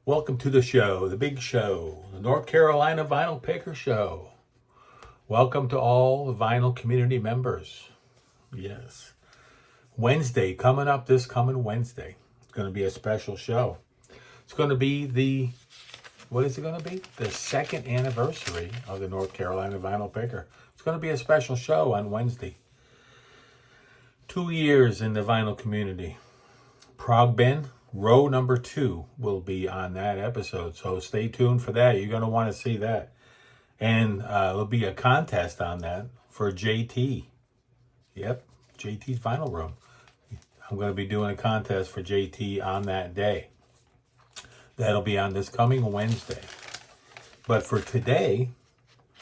Welcome to the show, the big show, the North Carolina Vinyl Picker Show. Welcome to all the vinyl community members. Yes. Wednesday, coming up this coming Wednesday. It's going to be a special show. It's going to be what is it going to be? The second anniversary of the North Carolina Vinyl Picker. It's going to be a special show on Wednesday. 2 years in the vinyl community. Prog Ben, row number 2 will be on that episode. So stay tuned for that. You're going to want to see that. And there'll be a contest on that for JT. Yep, JT's Vinyl Room. I'm going to be doing a contest for JT on that day. That'll be on this coming Wednesday. But for today,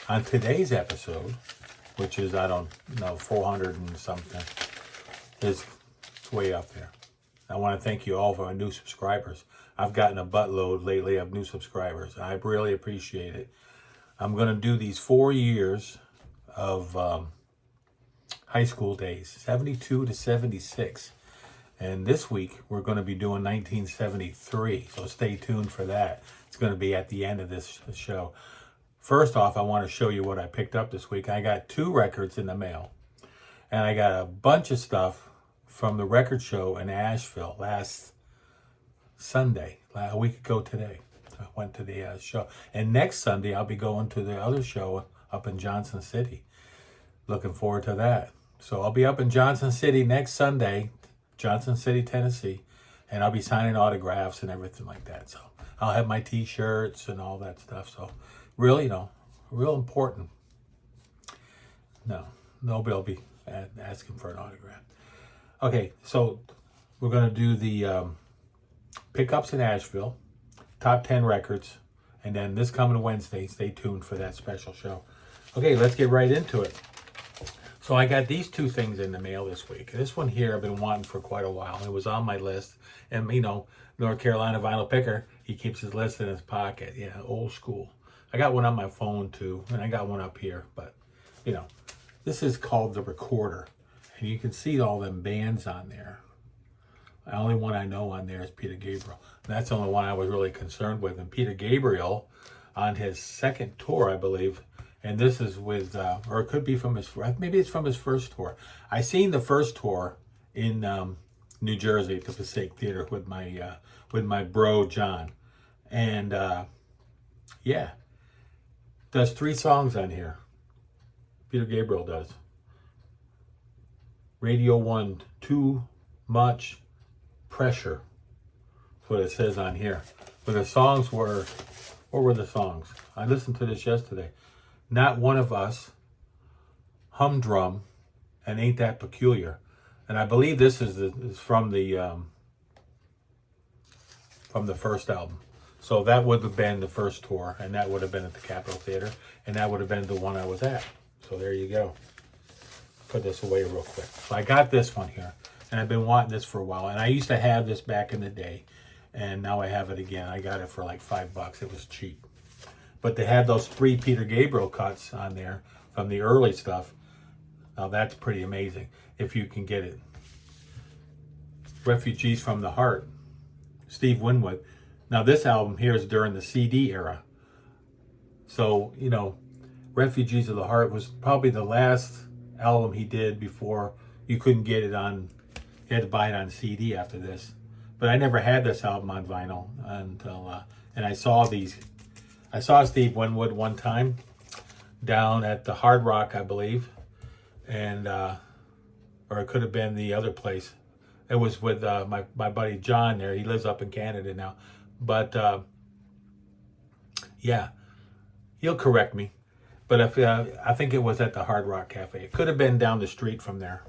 on today's episode, which is, 400 and something, it's way up there. I want to thank you all for my new subscribers. I've gotten a buttload lately of new subscribers. I really appreciate it. I'm going to do these 4 years of high school days, 72 to 76. And this week, we're going to be doing 1973. So stay tuned for that. It's going to be at the end of this show. First off, I want to show you what I picked up this week. I got 2 records in the mail. And I got a bunch of stuff from the record show in Asheville last Sunday, a week ago today. I went to the show. And next Sunday, I'll be going to the other show up in Johnson City. Looking forward to that. So I'll be up in Johnson City next Sunday, Johnson City, Tennessee, and I'll be signing autographs and everything like that. So I'll have my T-shirts and all that stuff. So really, real important. No, nobody will be asking for an autograph. Okay, so we're going to do the pickups in Asheville, top 10 records, and then this coming Wednesday, stay tuned for that special show. Okay, let's get right into it. So I got these 2 things in the mail this week. This one here I've been wanting for quite a while. It was on my list, and North Carolina Vinyl Picker, he keeps his list in his pocket. Yeah, old school. I got one on my phone too, and I got one up here, but this is called the Recorder. And you can see all them bands on there. The only one I know on there is Peter Gabriel. And that's the only one I was really concerned with. And Peter Gabriel, on his second tour, I believe, and this is with, or it could be from maybe it's from his first tour. I seen the first tour in New Jersey at the Passaic Theater with my bro John, and does 3 songs on here. Peter Gabriel does. Radio 1, Too Much Pressure. That's what it says on here. But the songs were, what were the songs? I listened to this yesterday. Not One of Us, Humdrum, and Ain't That Peculiar. And I believe this is from the first album. So that would have been the first tour, and that would have been at the Capitol Theater, and that would have been the one I was at. So there you go. Put this away real quick. So I got this one here, and I've been wanting this for a while. And I used to have this back in the day, and now I have it again. I got it for like $5. It was cheap. But they have those 3 Peter Gabriel cuts on there from the early stuff. Now that's pretty amazing if you can get it. Refugees from the Heart, Steve Winwood. Now this album here is during the CD era. So, Refugees of the Heart was probably the last album he did before you couldn't get it on, you had to buy it on CD after this. But I never had this album on vinyl until, and I saw Steve Winwood one time down at the Hard Rock, I believe, and, or it could have been the other place. It was with my buddy John there. He lives up in Canada now. But, he'll correct me. But I think it was at the Hard Rock Cafe. It could have been down the street from there,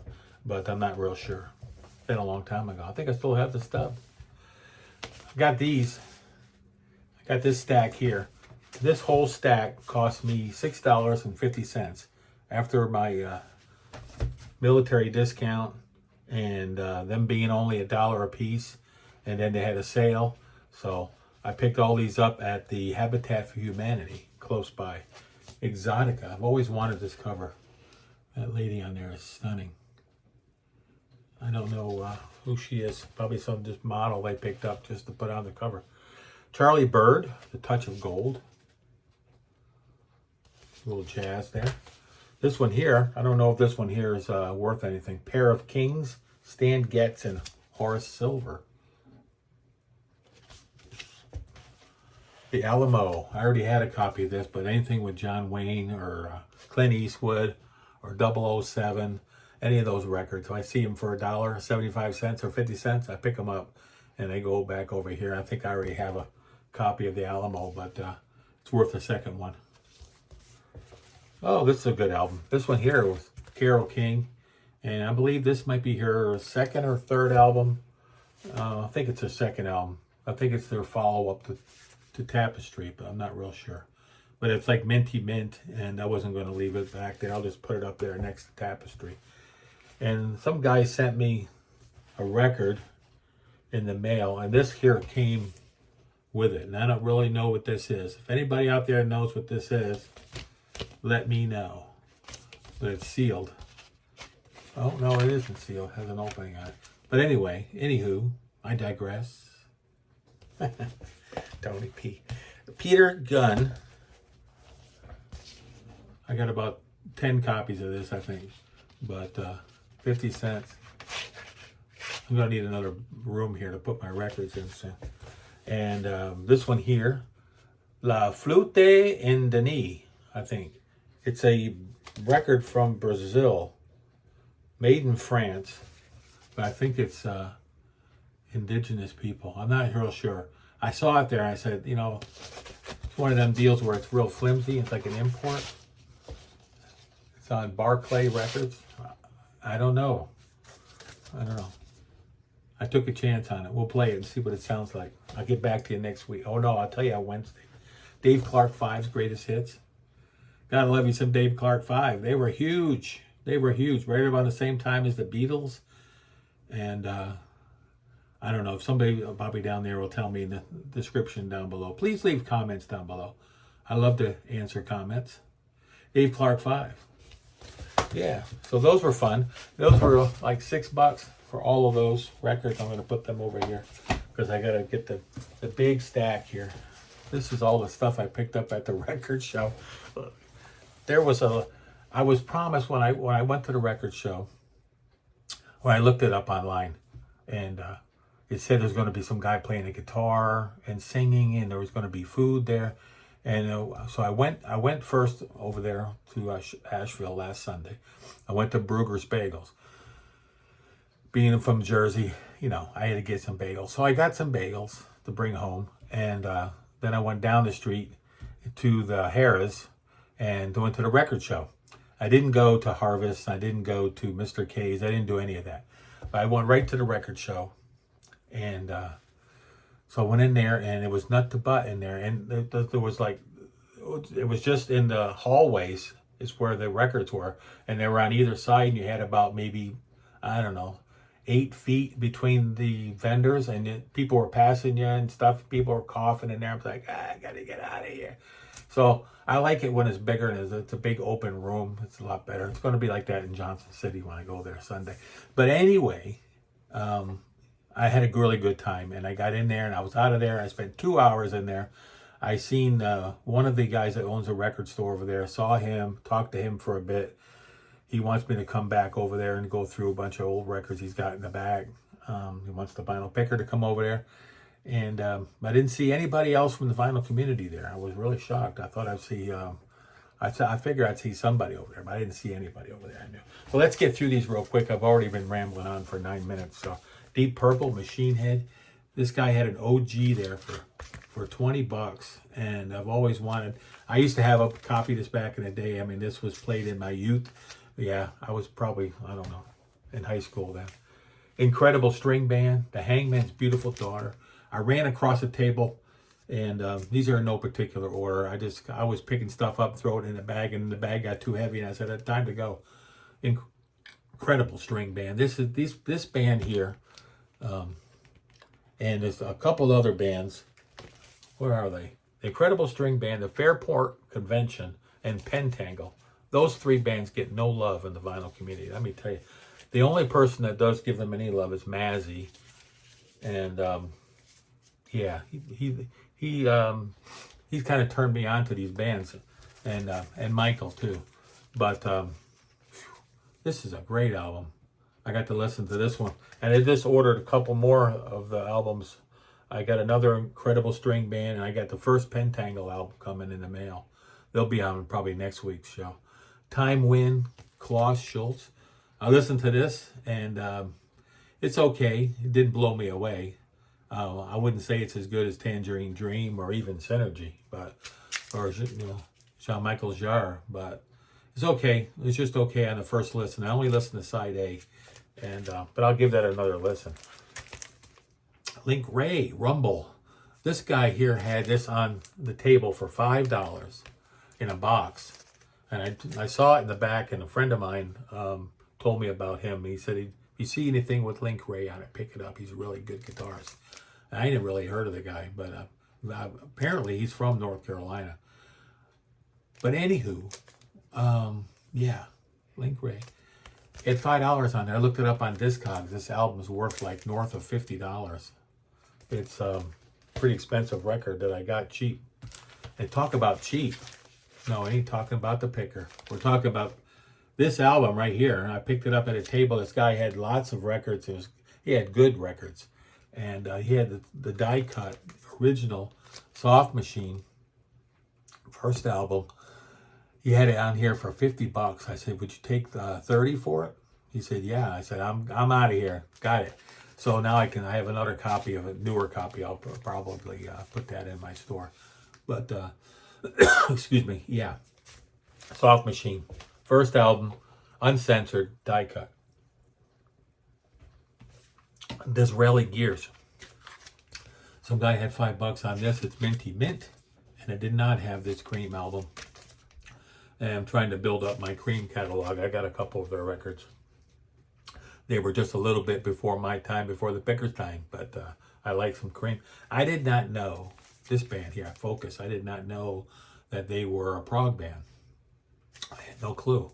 but I'm not real sure. It's been a long time ago. I think I still have the stuff. I got these. I got this stack here. This whole stack cost me $6.50 after my military discount and them being only $1 a piece. And then they had a sale. So I picked all these up at the Habitat for Humanity close by. Exotica. I've always wanted this cover. That lady on there is stunning. I don't know who she is. Probably some just model they picked up just to put on the cover. Charlie Bird, The Touch of Gold. A little jazz there. This one here, I don't know if this one here is worth anything. Pair of Kings, Stan Getz and Horace Silver. The Alamo. I already had a copy of this, but anything with John Wayne or Clint Eastwood or 007, any of those records. So I see them for $1, 75 cents or 50 cents. I pick them up and they go back over here. I think I already have a copy of the Alamo, but it's worth a second one. Oh, this is a good album. This one here was Carole King, and I believe this might be her second or third album. I think it's her second album. I think it's their follow-up to Tapestry, but I'm not real sure. But it's like minty mint, and I wasn't going to leave it back there. I'll just put it up there next to Tapestry. And some guy sent me a record in the mail, and this here came with it. And I don't really know what this is. If anybody out there knows what this is, let me know. But it's sealed. Oh, no, it isn't sealed. It has an opening on it. But anyway, anywho, I digress. Tony P. Peter Gunn. I got about 10 copies of this, I think. But 50 cents. I'm going to need another room here to put my records in soon. And this one here, La Flute Indanie, I think. It's a record from Brazil, made in France, but I think it's indigenous people. I'm not real sure. I saw it there and I said, you know, it's one of them deals where it's real flimsy. It's like an import. It's on Barclay Records. I don't know. I took a chance on it. We'll play it and see what it sounds like. I'll get back to you next week. Oh no, I'll tell you on Wednesday. Dave Clark 5's greatest hits. Gotta love you some Dave Clark 5. They were huge. Right about the same time as the Beatles. And I don't know if somebody probably down there will tell me in the description down below. Please leave comments down below. I love to answer comments. Dave Clark 5. Yeah, so those were fun. Those were like $6 for all of those records. I'm going to put them over here because I got to get the big stack here. This is all the stuff I picked up at the record show. I was promised when I went to the record show, when I looked it up online, and it said there's going to be some guy playing a guitar and singing, and there was going to be food there. And so I went first over there to Asheville last Sunday. I went to Brugger's Bagels. Being from Jersey, you know, I had to get some bagels. So I got some bagels to bring home. And then I went down the street to the Harrah's and went to the record show. I didn't go to Harvest. I didn't go to Mr. K's. I didn't do any of that. But I went right to the record show. And so I went in there, and it was nut to butt in there. And there was like, it was just in the hallways is where the records were. And they were on either side, and you had about maybe, I don't know, 8 feet between the vendors, and people were passing you and stuff. People were coughing in there. I'm like, I got to get out of here. So I like it when it's bigger and it's a big open room. It's a lot better. It's going to be like that in Johnson City when I go there Sunday. But anyway, I had a really good time, and I got in there and I was out of there. I spent 2 hours in there. I seen one of the guys that owns a record store over there, saw him, talked to him for a bit. He wants me to come back over there and go through a bunch of old records he's got in the bag. He wants the vinyl picker to come over there. And I didn't see anybody else from the vinyl community there. I was really shocked. I thought I'd see, I figured I'd see somebody over there, but I didn't see anybody over there. I knew. So let's get through these real quick. I've already been rambling on for 9 minutes. So Deep Purple, Machine Head. This guy had an OG there for $20, and I've always wanted. I used to have a copy of this back in the day. I mean, this was played in my youth. Yeah, I was probably, I don't know, in high school then. Incredible String Band, The Hangman's Beautiful Daughter. I ran across the table, and these are in no particular order. I was picking stuff up, throw it in the bag, and the bag got too heavy, and I said, time to go. Incredible String Band. This band here, and there's a couple other bands. Where are they? The Incredible String Band, the Fairport Convention, and Pentangle. Those 3 bands get no love in the vinyl community. Let me tell you. The only person that does give them any love is Mazzy. And Yeah, he's kind of turned me on to these bands, and Michael too. But this is a great album. I got to listen to this one, and I just ordered a couple more of the albums. I got another Incredible String Band, and I got the first Pentangle album coming in the mail. They'll be on probably next week's show. Time Wind, Klaus Schultz. I listened to this, and it's okay. It didn't blow me away. I wouldn't say it's as good as Tangerine Dream or even Synergy, or Jean Michael Jarre, but it's okay. It's just okay on the first listen. I only listened to side A, but I'll give that another listen. Link Ray, Rumble. This guy here had this on the table for $5 in a box, and I saw it in the back, and a friend of mine told me about him. He said, if you see anything with Link Ray on it, pick it up. He's a really good guitarist. And I didn't really heard of the guy, but apparently he's from North Carolina. But anywho, yeah, Link Ray. It had $5 on there. I looked it up on Discogs. This album is worth like north of $50. It's a pretty expensive record that I got cheap. And talk about cheap. No, I ain't talking about the picker. We're talking about this album right here. And I picked it up at a table. This guy had lots of records. He had good records. And he had the die cut original Soft Machine first album. He had it on here for $50. I said, would you take the 30 for it? He said, yeah. I said, I'm out of here. Got it. So now I have another copy of it, newer copy. I'll probably put that in my store. But excuse me, yeah. Soft Machine, first album, uncensored, die cut. Disraeli Gears. Some guy had $5 on this. It's minty mint, and it did not have this Cream album. And I'm trying to build up my Cream catalog. I got a couple of their records. They were just a little bit before my time, before the picker's time, but I like some Cream. I did not know, this band here, Focus, I did not know that they were a prog band. I had no clue.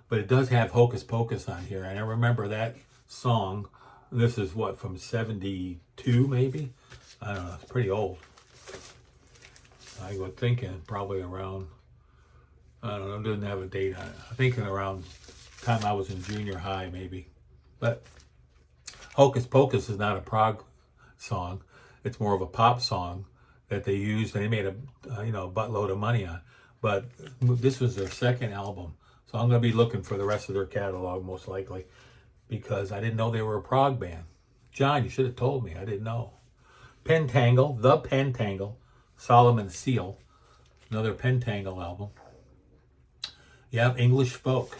But it does have Hocus Pocus on here, and I remember that song. This is what, from 72 maybe? I don't know, it's pretty old. I was thinking probably around, I don't know, it doesn't have a date on it. I'm thinking around the time I was in junior high maybe. But Hocus Pocus is not a prog song. It's more of a pop song that they used, and they made a buttload of money on. But this was their second album. So I'm going to be looking for the rest of their catalog most likely, because I didn't know they were a prog band. John, you should have told me. I didn't know. Pentangle, the Pentangle, Solomon Seal, another Pentangle album. You have English Folk.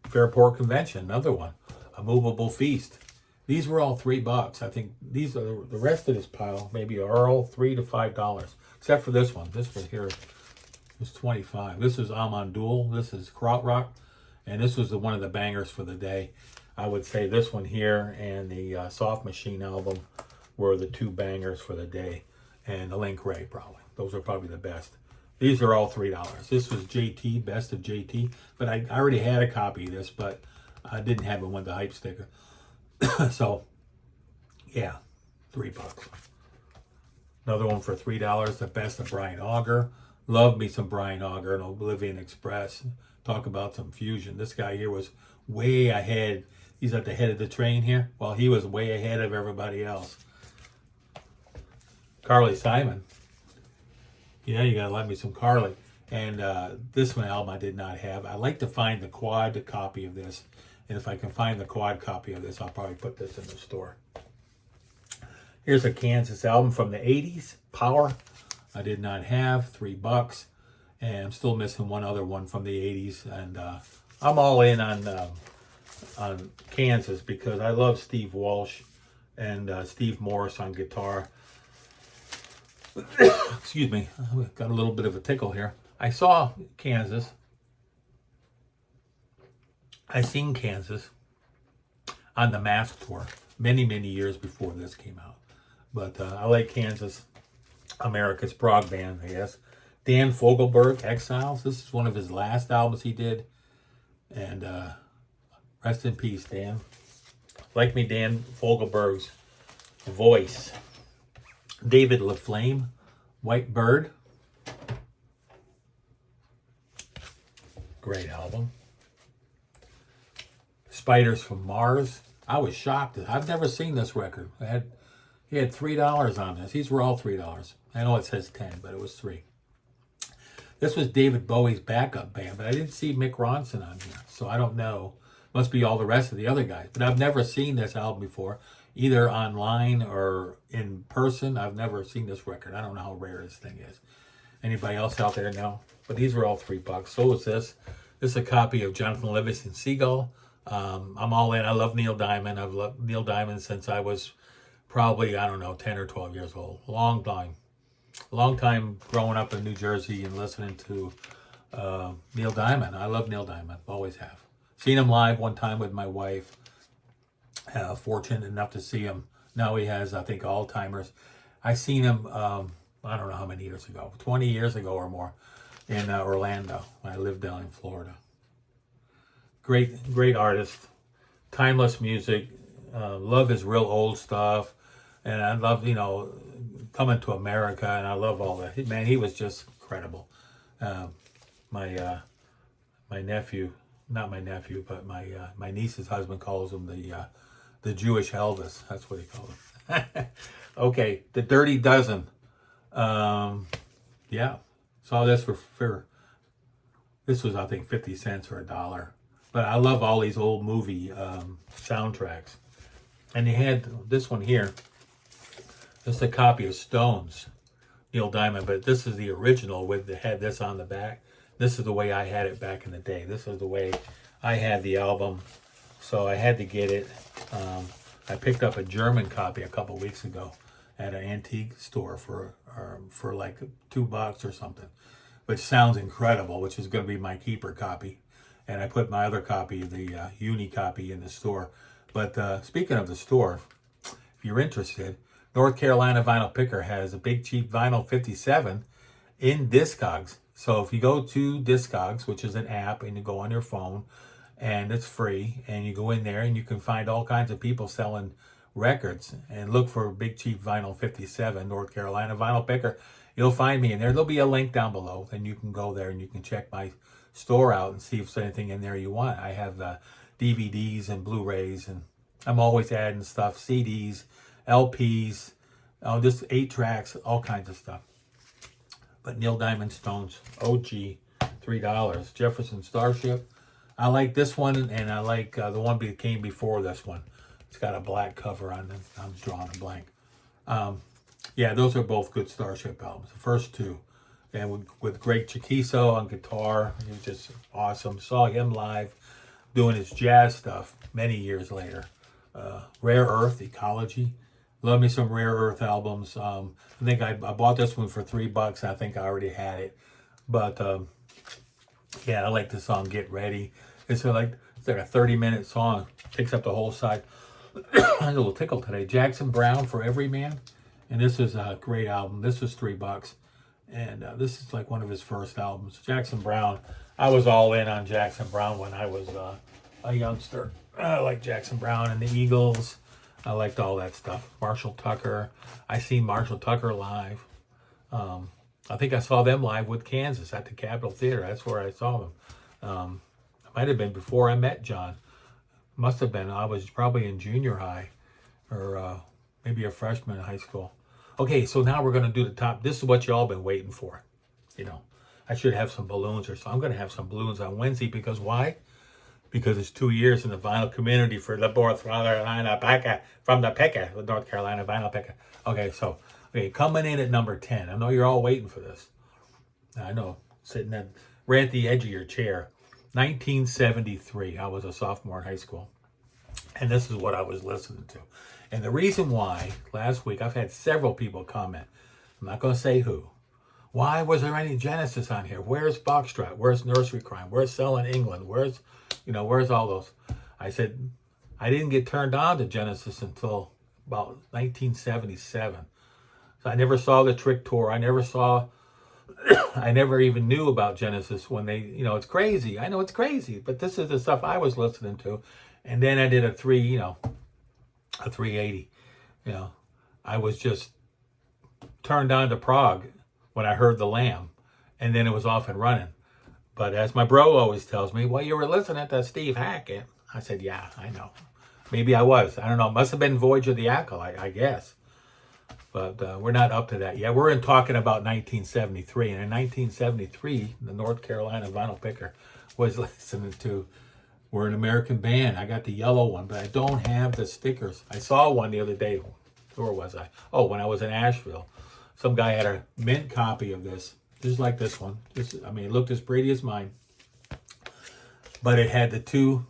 Fairport Convention, another one. A Movable Feast. These were all $3. I think these are the rest of this pile maybe are all $3 to $5, except for this one. This one here was $25. This is Amandul. This is Krautrock, and this was one of the bangers for the day. I would say this one here and the Soft Machine album were the two bangers for the day, and the Link Ray probably. Those are probably the best. These are all $3. This was JT, Best of JT, but I already had a copy of this, but I didn't have it with the hype sticker. So, yeah, $3. Another one for $3, the Best of Brian Auger. Love me some Brian Auger and Oblivion Express. Talk about some fusion. This guy here was way ahead. He's at the head of the train here. Well, he was way ahead of everybody else. Carly Simon. Yeah, you gotta like me some Carly. And this one album I did not have. I'd like to find the quad copy of this. And if I can find the quad copy of this, I'll probably put this in the store. Here's a Kansas album from the 80s, Power. I did not have, $3. And I'm still missing one other one from the 80s. And I'm all in on Kansas because I love Steve Walsh and Steve Morris on guitar. Excuse me, I've got a little bit of a tickle here. I saw Kansas. I seen Kansas on the Mask tour many, many years before this came out. But I like Kansas, America's prog band, I guess. Dan Fogelberg, Exiles. This is one of his last albums he did. And rest in peace, Dan. Like me, Dan Fogelberg's. Voice. David LaFlame, White Bird. Great album. Spiders from Mars. I was shocked. I've never seen this record. He had $3 on this. These were all $3. I know it says 10, but it was 3. This was David Bowie's backup band, but I didn't see Mick Ronson on here, so I don't know. Must be all the rest of the other guys. But I've never seen this album before, either online or in person. I've never seen this record. I don't know how rare this thing is. Anybody else out there know? But these were all $3. So is this. This is a copy of Jonathan Livingston Seagull. I'm all in. I love Neil Diamond. I've loved Neil Diamond since I was probably, I don't know, 10 or 12 years old. Long time growing up in New Jersey and listening to Neil Diamond. I love Neil Diamond. Always have. Seen him live one time with my wife. Fortunate enough to see him. Now he has, I think, Alzheimer's. I seen him, I don't know how many years ago, 20 years ago or more, in Orlando. I lived down in Florida. Great artist. Timeless music. Love his real old stuff. And I love, Coming to America, and I love all that. Man, he was just incredible. My nephew, not my nephew, but my niece's husband calls him the Jewish Elvis. That's what he called him. Okay, the Dirty Dozen. Yeah, saw this for this was, I think, 50 cents or $1. But I love all these old movie soundtracks. And they had this one here. This is a copy of Stones, Neil Diamond, but this is the original with had this on the back. This is the way I had it back in the day. This is the way I had the album, so I had to get it. I picked up a German copy a couple weeks ago at an antique store for like $2 or something, which sounds incredible, which is going to be my keeper copy. And I put my other copy, the uni copy, in the store. But speaking of the store, if you're interested, North Carolina Vinyl Picker has a Big Cheap Vinyl 57 in Discogs. So if you go to Discogs, which is an app, and you go on your phone, and it's free, and you go in there, and you can find all kinds of people selling records, and look for Big Cheap Vinyl 57, North Carolina Vinyl Picker. You'll find me in there. There'll be a link down below, and you can go there, and you can check my store out and see if there's anything in there you want. I have DVDs and Blu-rays, and I'm always adding stuff, CDs, LPs, just 8 tracks, all kinds of stuff. But Neil Diamond Stones, OG, $3. Jefferson Starship. I like this one, and I like the one that came before this one. It's got a black cover on it. I'm drawing a blank. Yeah, those are both good Starship albums. The first two. And with Greg Chiquiso on guitar, he was just awesome. Saw him live doing his jazz stuff many years later. Rare Earth, Ecology. Love me some Rare Earth albums. I think I bought this one for $3. I think I already had it. But yeah, I like the song Get Ready. It's like a 30-minute song. Takes up the whole side. I'm a little tickled today. Jackson Browne, For Every Man. And this is a great album. This was $3. And this is like one of his first albums. Jackson Browne. I was all in on Jackson Browne when I was a youngster. I like Jackson Browne and the Eagles. I liked all that stuff. Marshall Tucker. I seen Marshall Tucker live. I think I saw them live with Kansas at the Capitol Theater. That's where I saw them. It might have been before I met John. Must have been. I was probably in junior high or maybe a freshman in high school. Okay, so now we're going to do the top. This is what you all been waiting for. I should have some balloons or so. I'm going to have some balloons on Wednesday because why? Because it's 2 years in the vinyl community for the North Carolina Picker, from the Picker, the North Carolina Vinyl Picker. Okay, so coming in at number 10. I know you're all waiting for this. I know, sitting right at the edge of your chair. 1973. I was a sophomore in high school. And this is what I was listening to. And the reason why, last week, I've had several people comment. I'm not going to say who. Why was there any Genesis on here? Where's Foxtrot? Where's Nursery Crime? Where's Selling England? Where's all those? I said, I didn't get turned on to Genesis until about 1977. So I never saw the Trick Tour. I never even knew about Genesis when they, it's crazy. I know it's crazy, but this is the stuff I was listening to. And then I did a 380, I was just turned on to prog when I heard The Lamb, and then it was off and running. But as my bro always tells me, well, you were listening to Steve Hackett. I said, yeah, I know. Maybe I was. I don't know. It must have been Voyage of the Acolyte, I guess. But we're not up to that yet. We're talking about 1973. And in 1973, the North Carolina vinyl picker was listening to We're an American Band. I got the yellow one, but I don't have the stickers. I saw one the other day. Where was I? Oh, when I was in Asheville. Some guy had a mint copy of this, just like this one. It looked as pretty as mine. But it had the two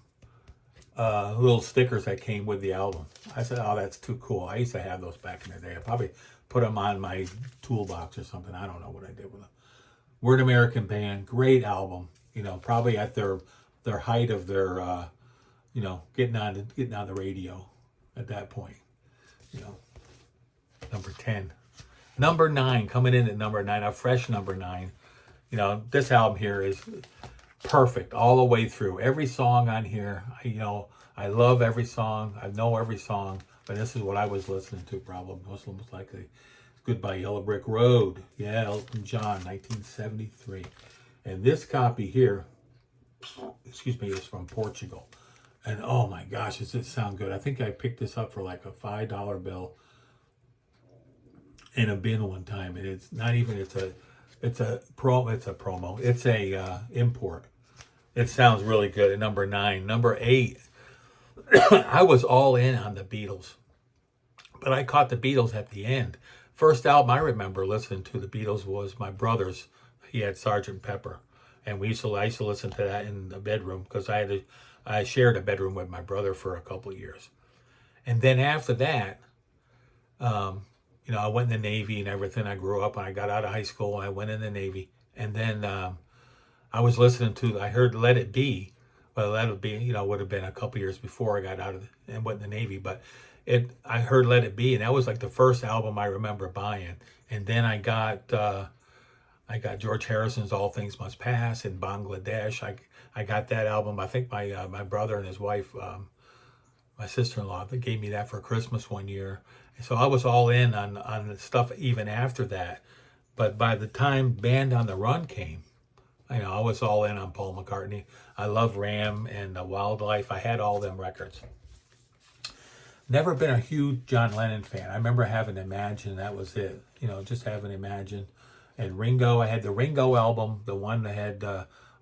little stickers that came with the album. I said, oh, that's too cool. I used to have those back in the day. I probably put them on my toolbox or something. I don't know what I did with them. We're an American Band. Great album. Probably at their height of their, getting on the radio at that point. Number 10. Number 9, coming in at number 9, a fresh number 9. This album here is perfect all the way through. Every song on here, I love every song. I know every song, but this is what I was listening to probably most likely. Goodbye Yellow Brick Road. Yeah, Elton John, 1973. And this copy here, is from Portugal. And oh my gosh, does it sound good. I think I picked this up for like a $5 bill in a bin one time. And it's not even, it's a promo. It's a import. It sounds really good at number 9. Number 8, I was all in on the Beatles, but I caught the Beatles at the end. First album I remember listening to the Beatles was my brother's. He had Sgt. Pepper, and I used to listen to that in the bedroom because I shared a bedroom with my brother for a couple of years. And then after that, I went in the Navy and everything. I grew up and I got out of high school and I went in the Navy. And then I was listening to, I heard Let It Be. Well, that would be, would have been a couple years before I got out of and went in the Navy. But I heard Let It Be, and that was like the first album I remember buying. And then I got George Harrison's All Things Must Pass in Bangladesh. I got that album. I think my brother and his wife, my sister-in-law, they gave me that for Christmas one year. And so I was all in on the stuff even after that. But by the time Band on the Run came, I was all in on Paul McCartney. I love Ram and Wildlife. I had all them records. Never been a huge John Lennon fan. I remember having Imagine. That was it. Just having Imagine. And Ringo. I had the Ringo album, the one that had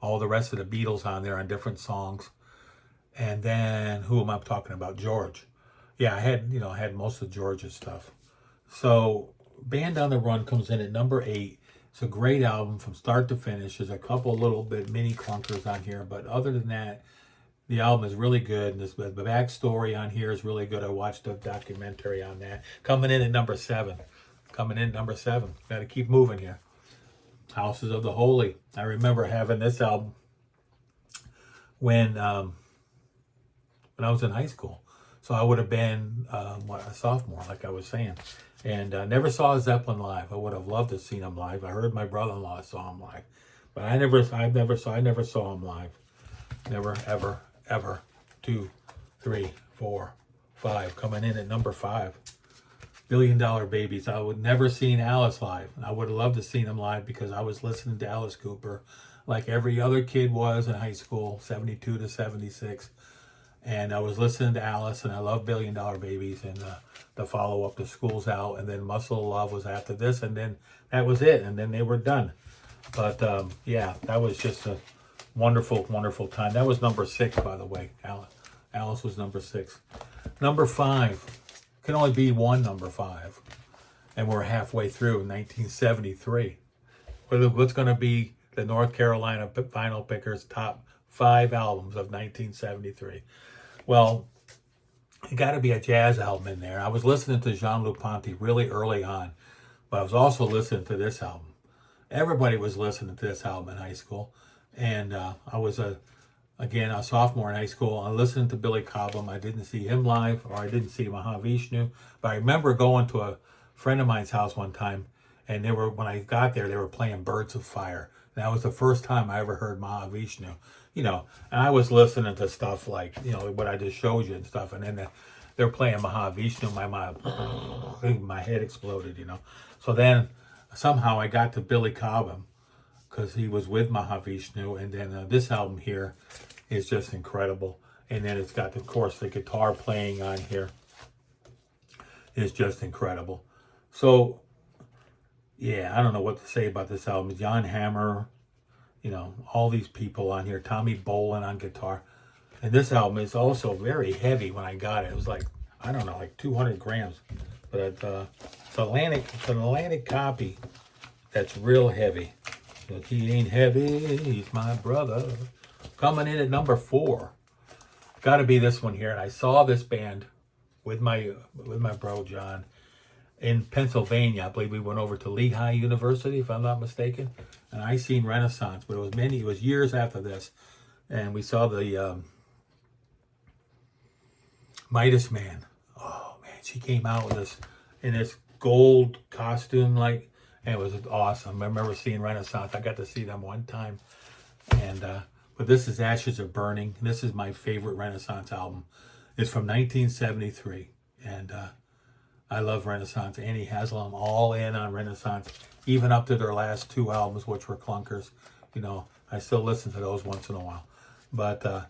all the rest of the Beatles on there on different songs. And then, who am I talking about? George. Yeah, I had most of George's stuff. So, Band on the Run comes in at number 8. It's a great album from start to finish. There's a couple little bit mini clunkers on here, but other than that, the album is really good. And the backstory on here is really good. I watched a documentary on that. Coming in at number 7. Got to keep moving here. Houses of the Holy. I remember having this album when I was in high school. So I would have been a sophomore, like I was saying. And never saw Zeppelin live. I would have loved to have seen him live. I heard my brother-in-law saw him live. But I never saw him live. Never, ever. 2, 3, 4, 5. Coming in at number 5. $1 Billion Babies. I would never seen Alice live. I would have loved to have seen him live because I was listening to Alice Cooper like every other kid was in high school, 72 to 76. And I was listening to Alice, and I love $1 Billion Babies, and the follow-up to School's Out, and then Muscle of Love was after this, and then that was it, and then they were done. But, that was just a wonderful, wonderful time. That was number 6, by the way. Alice was number 6. Number 5. Can only be one number 5. And we're halfway through 1973. What's going to be the North Carolina Vinyl Pickers' top 5 albums of 1973? Well, it got to be a jazz album in there. I was listening to Jean-Luc Ponty really early on, but I was also listening to this album. Everybody was listening to this album in high school. And I was, a sophomore in high school. I listened to Billy Cobham. I didn't see him live, or I didn't see Mahavishnu. But I remember going to a friend of mine's house one time, and when I got there, they were playing Birds of Fire. And that was the first time I ever heard Mahavishnu. And I was listening to stuff like, what I just showed you and stuff. And then they're playing Mahavishnu. My head exploded, you know. So then somehow I got to Billy Cobham because he was with Mahavishnu, and then this album here is just incredible. And then it's got, of course, the guitar playing on here is just incredible. So yeah, I don't know what to say about this album. John Hammer, you know, all these people on here. Tommy Bolin on guitar. And this album is also very heavy when I got it. It was like, I don't know, like 200 grams. But it's an Atlantic copy that's real heavy. But he ain't heavy, he's my brother. Coming in at number 4. Got to be this one here. And I saw this band with my bro John in Pennsylvania. I believe we went over to Lehigh University, if I'm not mistaken. And I seen Renaissance, but it was years after this. And we saw the Midas Man. Oh man, she came out with in this gold costume, like, and it was awesome. I remember seeing Renaissance. I got to see them one time. And but this is Ashes Are Burning. This is my favorite Renaissance album. It's from 1973, and I love Renaissance. Annie Haslam, all in on Renaissance, even up to their last 2 albums, which were clunkers. You know, I still listen to those once in a while. But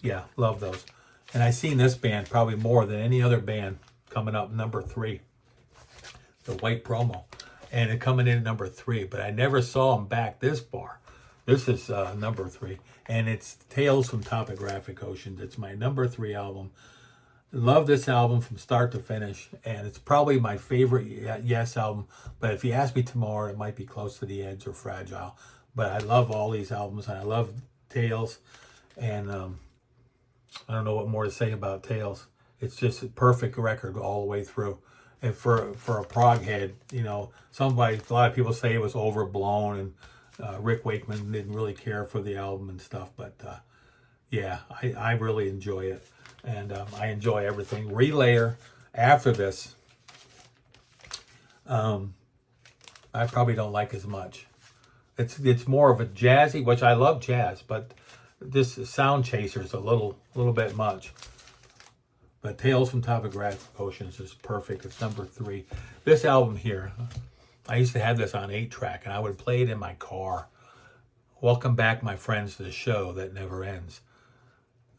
yeah, love those. And I seen this band probably more than any other band coming up number 3, the White Promo, and it coming in at number 3. But I never saw them back this far. This is number 3, and it's Tales from Topographic Oceans. It's my number 3 album. Love this album from start to finish, and it's probably my favorite Yes album. But if you ask me tomorrow, it might be Close to the Edge or Fragile. But I love all these albums, and I love Tales, and I don't know what more to say about Tales. It's just a perfect record all the way through. And for a prog head, you know, a lot of people say it was overblown, and Rick Wakeman didn't really care for the album and stuff. But yeah, I really enjoy it. And I enjoy everything. Relayer, after this, I probably don't like as much. It's more of a jazzy, which I love jazz, but this Sound Chaser is a little bit much. But Tales from Topographic Oceans is perfect. It's number 3. This album here, I used to have this on 8-track, and I would play it in my car. Welcome back, my friends, to the show that never ends.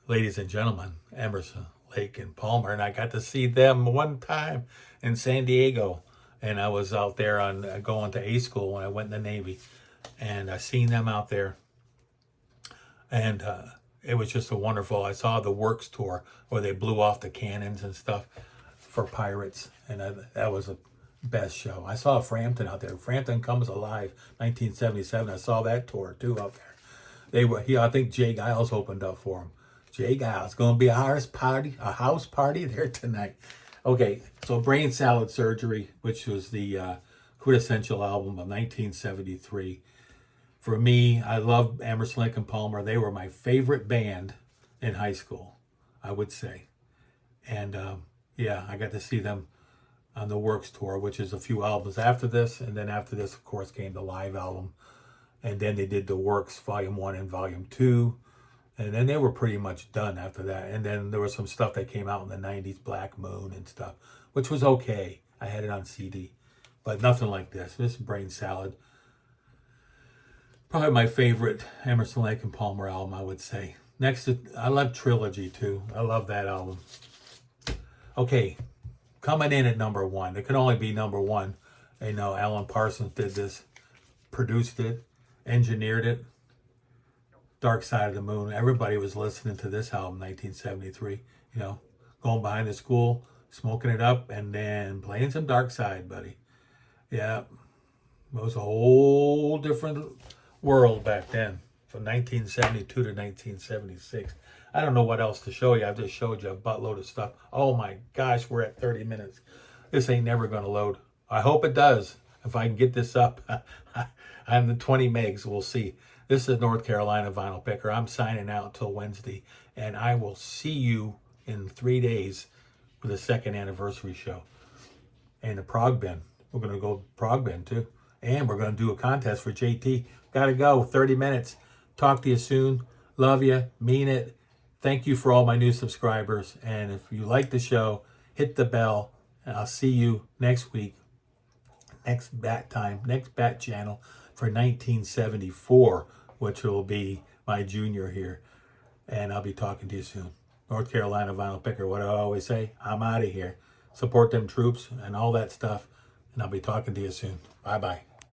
Ladies and gentlemen, Emerson, Lake, and Palmer, and I got to see them one time in San Diego, and I was out there on going to A school when I went in the Navy, and I seen them out there, and it was just a wonderful. I saw the Works tour where they blew off the cannons and stuff for pirates, and that was the best show. I saw Frampton out there. Frampton Comes Alive, 1977. I saw that tour too out there. I think Jay Giles opened up for him. Jay Giles, going to be a house party there tonight. Okay, so Brain Salad Surgery, which was the quintessential album of 1973. For me, I love Emerson, Lake, and Palmer. They were my favorite band in high school, I would say. And yeah, I got to see them on the Works tour, which is a few albums after this. And then after this, of course, came the live album. And then they did the Works Volume 1 and Volume 2. And then they were pretty much done after that. And then there was some stuff that came out in the 90s, Black Moon and stuff, which was okay. I had it on CD. But nothing like this. This is Brain Salad. Probably my favorite Emerson, Lake, and Palmer album, I would say. Next, I love Trilogy, too. I love that album. Okay, coming in at number 1. It can only be number 1. I know Alan Parsons did this, produced it, engineered it. Dark Side of the Moon. Everybody was listening to this album, 1973. You know, going behind the school, smoking it up, and then playing some Dark Side, buddy. Yeah, it was a whole different world back then, from 1972 to 1976. I don't know what else to show you. I've just showed you a buttload of stuff. Oh my gosh, we're at 30 minutes. This ain't never going to load. I hope it does. If I can get this up on the 20 megs, we'll see. This is North Carolina Vinyl Picker. I'm signing out till Wednesday, and I will see you in 3 days for the 2nd anniversary show. And the Prog Bin. We're going to go Prog Bin, too. And we're going to do a contest for JT. Got to go. 30 minutes. Talk to you soon. Love you. Mean it. Thank you for all my new subscribers. And if you like the show, hit the bell. And I'll see you next week, next bat channel for 1974, which will be my junior here. And I'll be talking to you soon. North Carolina Vinyl Picker, what do I always say? I'm out of here. Support them troops and all that stuff. And I'll be talking to you soon. Bye-bye.